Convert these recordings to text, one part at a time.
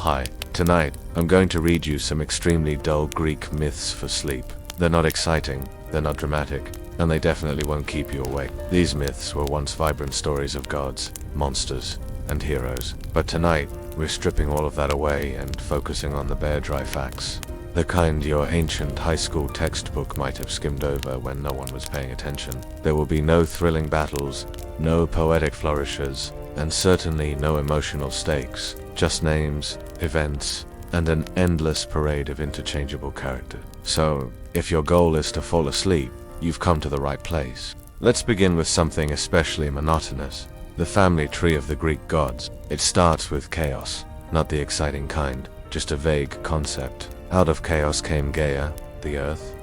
Hi, tonight, I'm going to read you some extremely dull Greek myths for sleep. They're not exciting, they're not dramatic, and they definitely won't keep you awake. These myths were once vibrant stories of gods, monsters, and heroes. But tonight, we're stripping all of that away and focusing on the bare dry facts. The kind your ancient high school textbook might have skimmed over when no one was paying attention. There will be no thrilling battles, no poetic flourishes, and certainly no emotional stakes. Just names, events, and an endless parade of interchangeable characters. So, if your goal is to fall asleep, you've come to the right place. Let's begin with something especially monotonous. The family tree of the Greek gods. It starts with chaos, not the exciting kind, just a vague concept. Out of chaos came Gaia, the earth.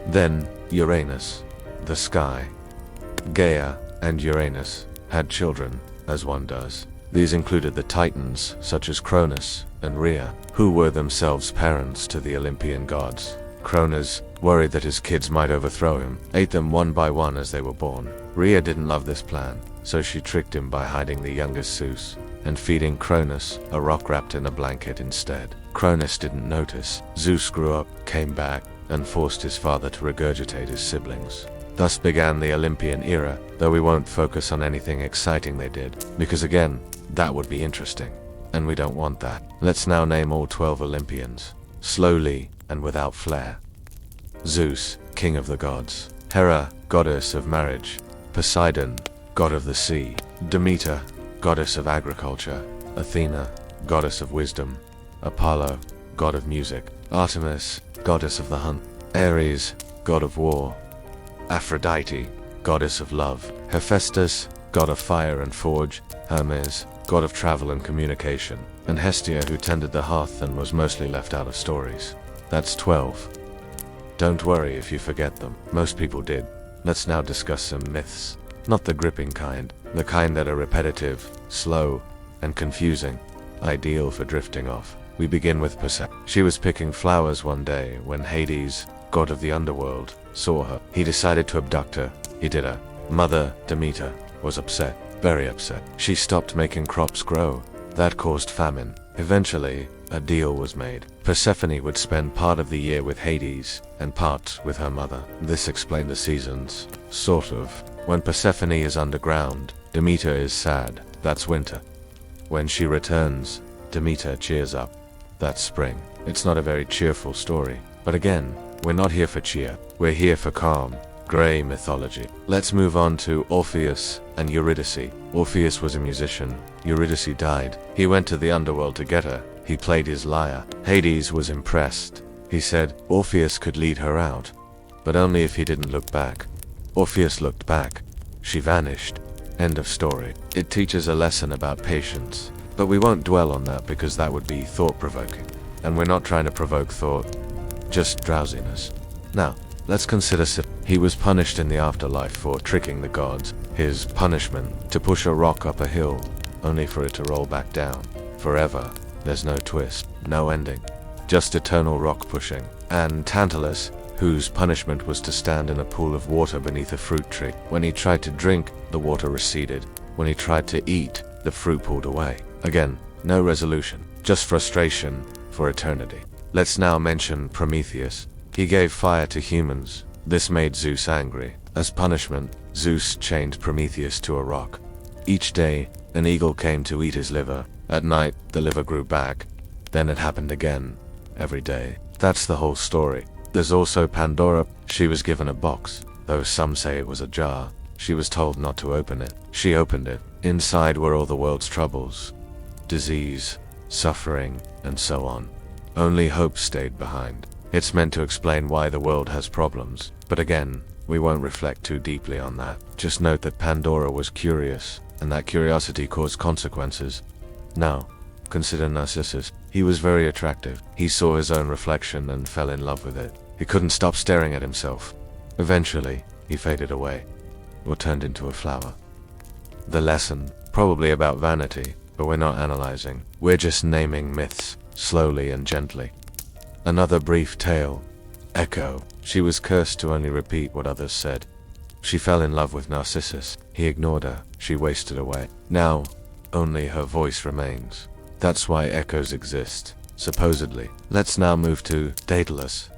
Then, Uranus, the sky. Gaia and Uranus had children, as one does. These included the Titans, such as Cronus and Rhea, who were themselves parents to the Olympian gods. Cronus, worried that his kids might overthrow him, ate them one by one as they were born. Rhea didn't love this plan, so she tricked him by hiding the youngest Zeus and feeding Cronus a rock wrapped in a blanket instead. Cronus didn't notice. Zeus grew up, came back, and forced his father to regurgitate his siblings. Thus began the Olympian era, though we won't focus on anything exciting they did, because again, that would be interesting, and we don't want that. Let's now name all 12 Olympians, slowly and without flair. Zeus, king of the gods. Hera, goddess of marriage. Poseidon, god of the sea. Demeter, goddess of agriculture. Athena, goddess of wisdom. Apollo, god of music. Artemis, goddess of the hunt. Ares, god of war. Aphrodite, goddess of love. Hephaestus, god of fire and forge. Hermes, god of travel and communication. And Hestia, who tended the hearth and was mostly left out of stories. That's 12. Don't worry if you forget them. Most people did. Let's now discuss some myths. Not the gripping kind. The kind that are repetitive, slow, and confusing. Ideal for drifting off. We begin with Persephone. She was picking flowers one day when Hades, god of the underworld, saw her. He decided to abduct her. He did her. Mother, Demeter, was upset. Very upset. She stopped making crops grow. That caused famine. Eventually, a deal was made. Persephone would spend part of the year with Hades and part with her mother. This explained the seasons. Sort of. When Persephone is underground, Demeter is sad. That's winter. When she returns, Demeter cheers up. That's spring. It's not a very cheerful story. But again, we're not here for cheer. We're here for calm, gray mythology. Let's move on to Orpheus and Eurydice. Orpheus was a musician. Eurydice died. He went to the underworld to get her. He played his lyre. Hades was impressed. He said Orpheus could lead her out, but only if he didn't look back. Orpheus looked back. She vanished. End of story. It teaches a lesson about patience, but we won't dwell on that because that would be thought-provoking. And we're not trying to provoke thought, just drowsiness. Now, let's consider he was punished in the afterlife for tricking the gods. His punishment, to push a rock up a hill, only for it to roll back down. Forever. There's no twist, no ending. Just eternal rock pushing. And Tantalus, whose punishment was to stand in a pool of water beneath a fruit tree. When he tried to drink, the water receded. When he tried to eat, the fruit pulled away. Again, no resolution. Just frustration for eternity. Let's now mention Prometheus. He gave fire to humans. This made Zeus angry. As punishment, Zeus chained Prometheus to a rock. Each day, an eagle came to eat his liver. At night, the liver grew back. Then it happened again. Every day. That's the whole story. There's also Pandora. She was given a box, though some say it was a jar. She was told not to open it. She opened it. Inside were all the world's troubles. Disease, suffering, and so on. Only hope stayed behind. It's meant to explain why the world has problems. But again, we won't reflect too deeply on that. Just note that Pandora was curious, and that curiosity caused consequences. Now, consider Narcissus. He was very attractive. He saw his own reflection and fell in love with it. He couldn't stop staring at himself. Eventually, he faded away, or turned into a flower. The lesson, probably about vanity, but we're not analyzing. We're just naming myths, slowly and gently. Another brief tale. Echo. She was cursed to only repeat what others said. She fell in love with Narcissus. He ignored her. She wasted away. Now, only her voice remains. That's why echoes exist, supposedly. Let's now move to Daedalus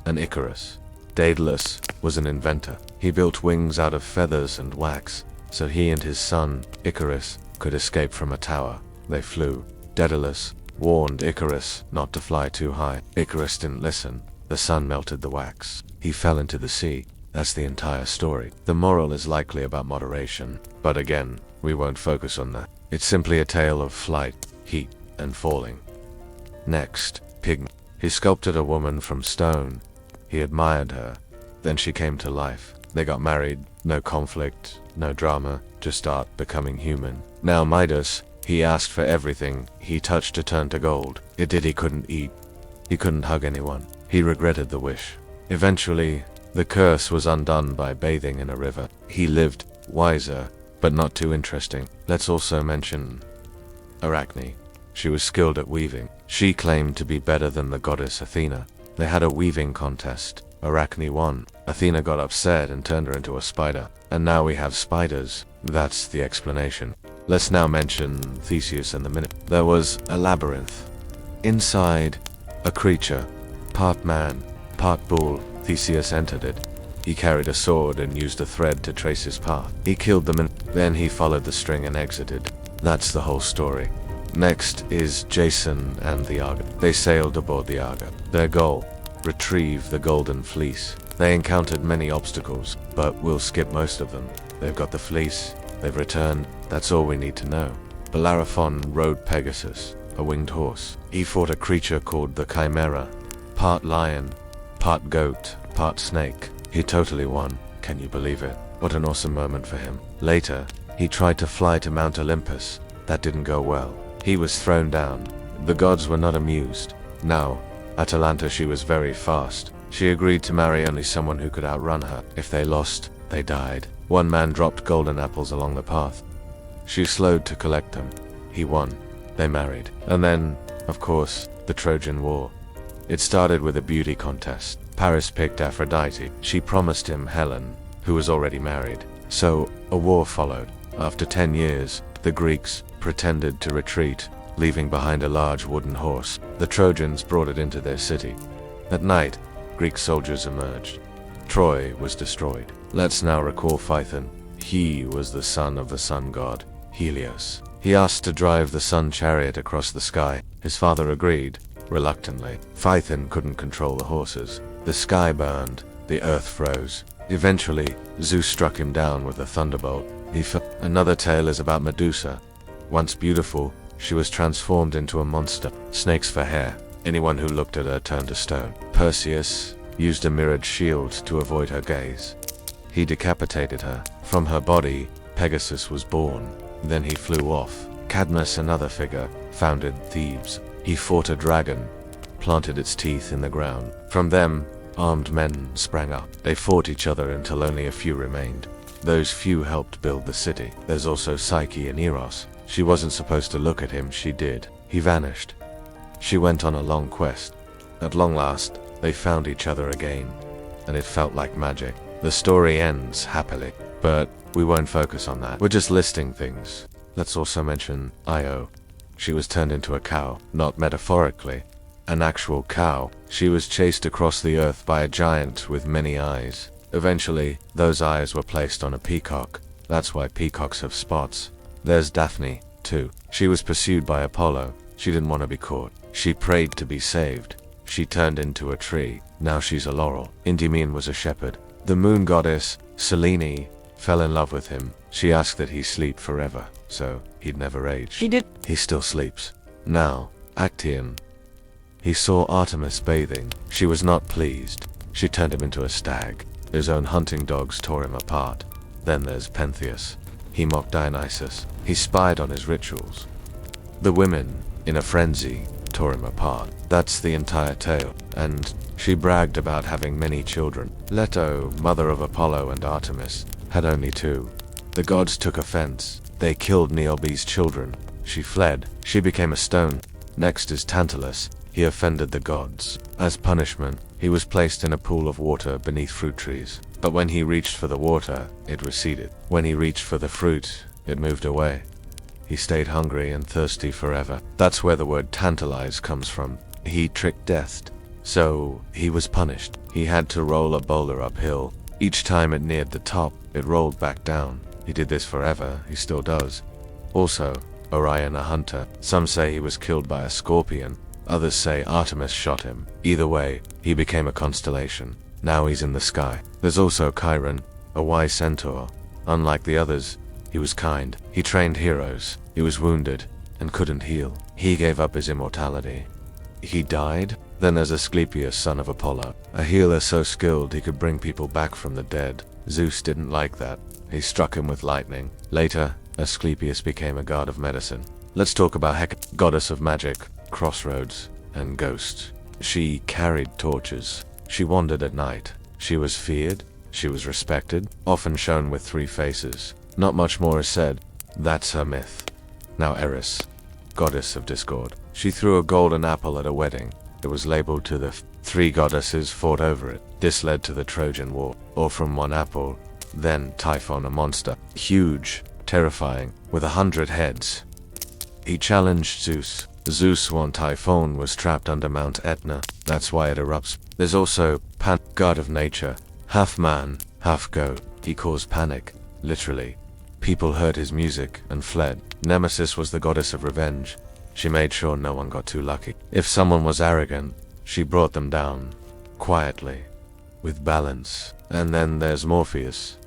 and Icarus. Daedalus was an inventor. He built wings out of feathers and wax, so he and his son, Icarus, could escape from a tower. They flew. Daedalus warned Icarus not to fly too high. Icarus didn't listen. The sun melted the wax. He fell into the sea. That's the entire story. The moral is likely about moderation, but again, we won't focus on that. It's simply a tale of flight, heat, and falling. Next, Pygmy. He sculpted a woman from stone. He admired her. Then she came to life. They got married. No conflict, no drama, just art becoming human. Now Midas, he asked for everything he touched to turn to gold. It did. He couldn't eat. He couldn't hug anyone. He regretted the wish. Eventually, the curse was undone by bathing in a river. He lived, wiser, but not too interesting. Let's also mention Arachne. She was skilled at weaving. She claimed to be better than the goddess Athena. They had a weaving contest. Arachne won. Athena got upset and turned her into a spider. And now we have spiders. That's the explanation. Let's now mention Theseus and the Minotaur. There was a labyrinth. Inside, a creature, part man, part bull. Theseus entered it. He carried a sword and used a thread to trace his path. He killed the Minotaur. Then he followed the string and exited. That's the whole story. Next is Jason and the Argo. They sailed aboard the Argo. Their goal, retrieve the golden fleece. They encountered many obstacles, but we'll skip most of them. They've got the fleece, they've returned, that's all we need to know. Bellerophon rode Pegasus, a winged horse. He fought a creature called the Chimera, part lion, part goat, part snake. He totally won. Can you believe it? What an awesome moment for him. Later, he tried to fly to Mount Olympus. That didn't go well. He was thrown down. The gods were not amused. Now, Atalanta, she was very fast. She agreed to marry only someone who could outrun her. If they lost, they died. One man dropped golden apples along the path. She slowed to collect them. He won. They married. And then, of course, the Trojan War. It started with a beauty contest. Paris picked Aphrodite. She promised him Helen, who was already married. So, a war followed. After 10 years, the Greeks pretended to retreat, leaving behind a large wooden horse. The Trojans brought it into their city. At night, Greek soldiers emerged. Troy was destroyed. Let's now recall Phaethon. He was the son of the sun god, Helios. He asked to drive the sun chariot across the sky. His father agreed, reluctantly. Phaethon couldn't control the horses. The sky burned, the earth froze. Eventually, Zeus struck him down with a thunderbolt. Another tale is about Medusa. Once beautiful, she was transformed into a monster. Snakes for hair. Anyone who looked at her turned to stone. Perseus used a mirrored shield to avoid her gaze. He decapitated her. From her body, Pegasus was born. Then he flew off. Cadmus, another figure, founded Thebes. He fought a dragon, planted its teeth in the ground. From them, armed men sprang up. They fought each other until only a few remained. Those few helped build the city. There's also Psyche and Eros. She wasn't supposed to look at him, she did. He vanished. She went on a long quest. At long last, they found each other again, and it felt like magic. The story ends happily, but we won't focus on that. We're just listing things. Let's also mention Io. She was turned into a cow, not metaphorically, an actual cow. She was chased across the earth by a giant with many eyes. Eventually, those eyes were placed on a peacock. That's why peacocks have spots. There's Daphne, too. She was pursued by Apollo. She didn't want to be caught. She prayed to be saved. She turned into a tree. Now she's a laurel. Endymion was a shepherd. The moon goddess, Selene, fell in love with him. She asked that he sleep forever, so he'd never age. He did. He still sleeps. Now, Actaeon. He saw Artemis bathing. She was not pleased. She turned him into a stag. His own hunting dogs tore him apart. Then there's Pentheus. He mocked Dionysus. He spied on his rituals. The women, in a frenzy, tore him apart. That's the entire tale. And she bragged about having many children. Leto, mother of Apollo and Artemis, had only 2. The gods took offense. They killed Niobe's children. She fled. She became a stone. Next is Tantalus. He offended the gods. As punishment, he was placed in a pool of water beneath fruit trees. But when he reached for the water, it receded. When he reached for the fruit, it moved away. He stayed hungry and thirsty forever. That's where the word tantalize comes from. He tricked death. So he was punished. He had to roll a boulder uphill. Each time it neared the top, it rolled back down. He did this forever. He still does. Also, Orion a hunter. Some say he was killed by a scorpion. Others say Artemis shot him. Either way, he became a constellation. Now he's in the sky. There's also Chiron, a wise centaur. Unlike the others, he was kind. He trained heroes. He was wounded and couldn't heal. He gave up his immortality. He died? Then there's Asclepius, son of Apollo, a healer so skilled he could bring people back from the dead. Zeus didn't like that. He struck him with lightning. Later, Asclepius became a god of medicine. Let's talk about Hecate, goddess of magic, crossroads, and ghosts. She carried torches. She wandered at night. She was feared. She was respected, often shown with 3 faces. Not much more is said. That's her myth. Now Eris, goddess of discord. She threw a golden apple at a wedding. It was labeled to the 3 goddesses fought over it. This led to the Trojan War. Or from one apple, then Typhon, a monster. Huge, terrifying, with 100 heads. He challenged Zeus. Zeus won. Typhon was trapped under Mount Etna. That's why it erupts. There's also Pan, god of nature. Half man, half goat. He caused panic, literally. People heard his music and fled. Nemesis was the goddess of revenge. She made sure no one got too lucky. If someone was arrogant, she brought them down, quietly, with balance. And then there's Morpheus,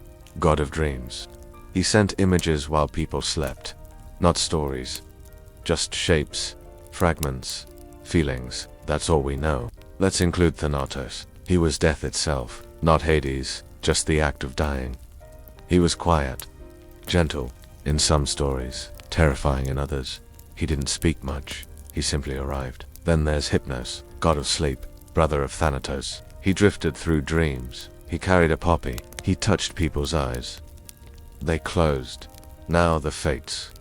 god of dreams. He sent images while people slept. Not stories, just shapes, fragments, feelings. That's all we know. Let's include Thanatos. He was death itself, not Hades, just the act of dying. He was quiet, gentle in some stories, terrifying in others. He didn't speak much. He simply arrived. Then there's Hypnos, god of sleep, brother of Thanatos. He drifted through dreams. He carried a poppy. He touched people's eyes. They closed. Now the fates.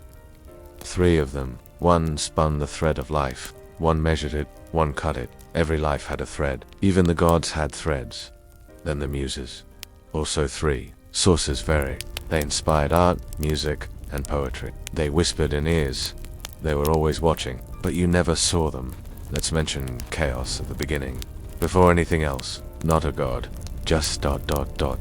3 of them. One spun the thread of life. One measured it. One cut it. Every life had a thread. Even the gods had threads. Then the muses. Also 3. Sources vary. They inspired art, music, and poetry. They whispered in ears. They were always watching, but you never saw them. Let's mention chaos at the beginning. Before anything else, not a god, just ...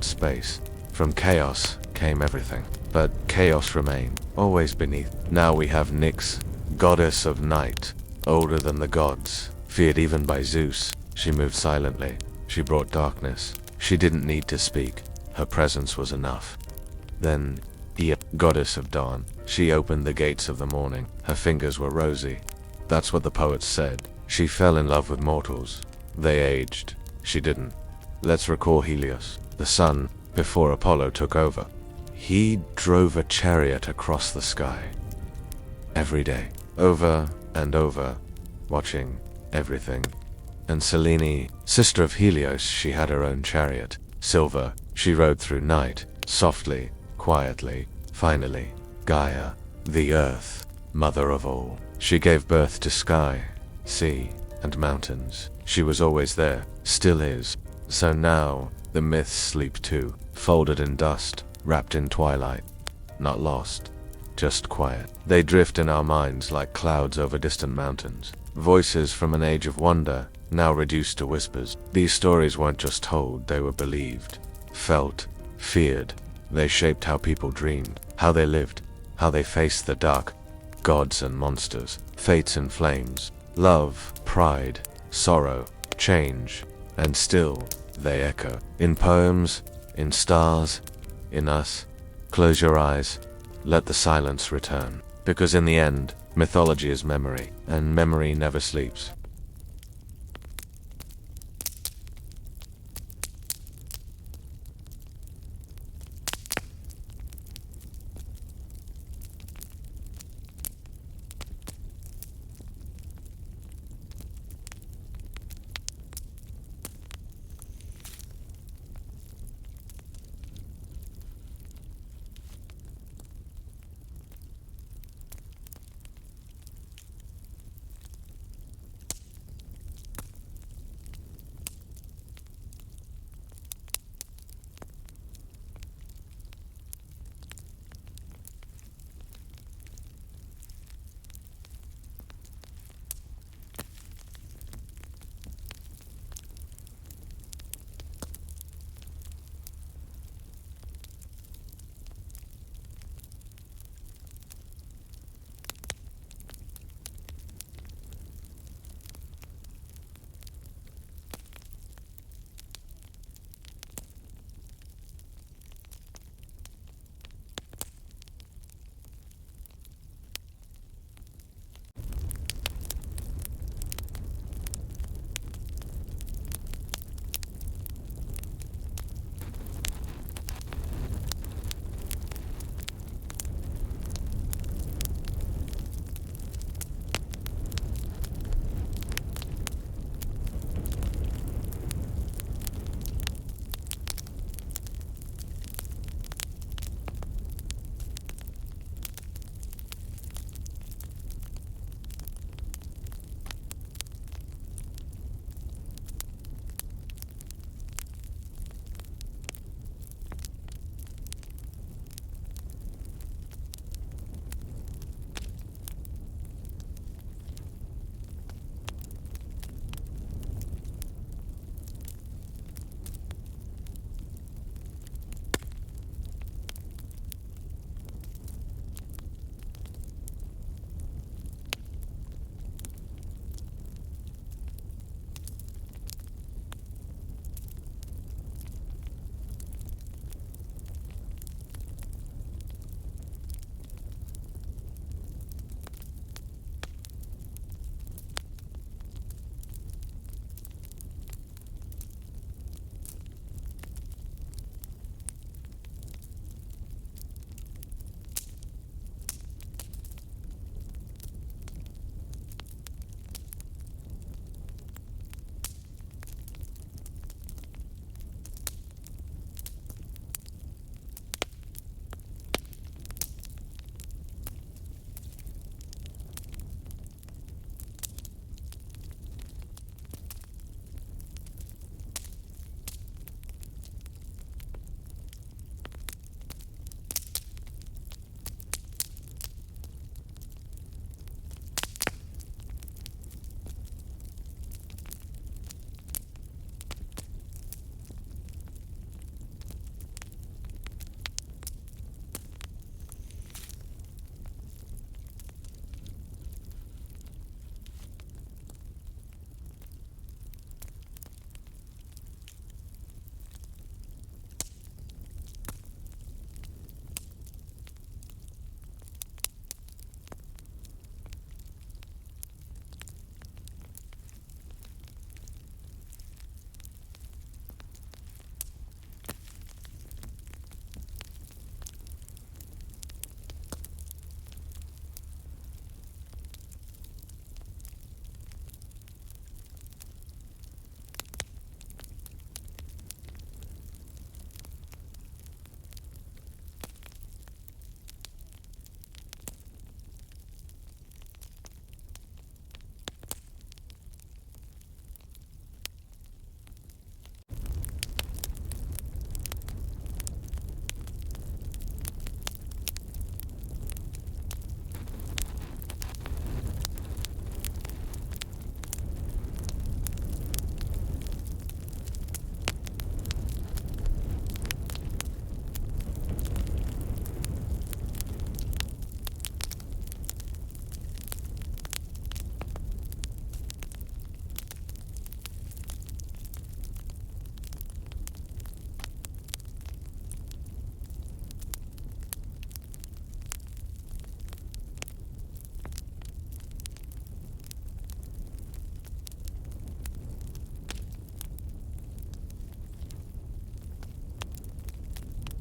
space. From chaos came everything, but chaos remained, always beneath. Now we have Nyx, goddess of night, older than the gods, feared even by Zeus. She moved silently. She brought darkness. She didn't need to speak. Her presence was enough. Then Ea, goddess of dawn. She opened the gates of the morning. Her fingers were rosy. That's what the poets said. She fell in love with mortals. They aged. She didn't. Let's recall Helios, the sun, before Apollo took over. He drove a chariot across the sky. Every day. Over and over. Watching everything. And Selene, sister of Helios, she had her own chariot. Silver. She rode through night. Softly. Quietly. Finally. Gaia, the earth, mother of all. She gave birth to sky, sea, and mountains. She was always there, still is. So now, the myths sleep too, folded in dust, wrapped in twilight. Not lost, just quiet. They drift in our minds like clouds over distant mountains. Voices from an age of wonder, now reduced to whispers. These stories weren't just told, they were believed, felt, feared. They shaped how people dreamed, how they lived, how they faced the dark, gods and monsters, fates and flames, love, pride, sorrow, change, and still they echo. In poems, in stars, in us. Close your eyes, let the silence return. Because in the end, mythology is memory, and memory never sleeps.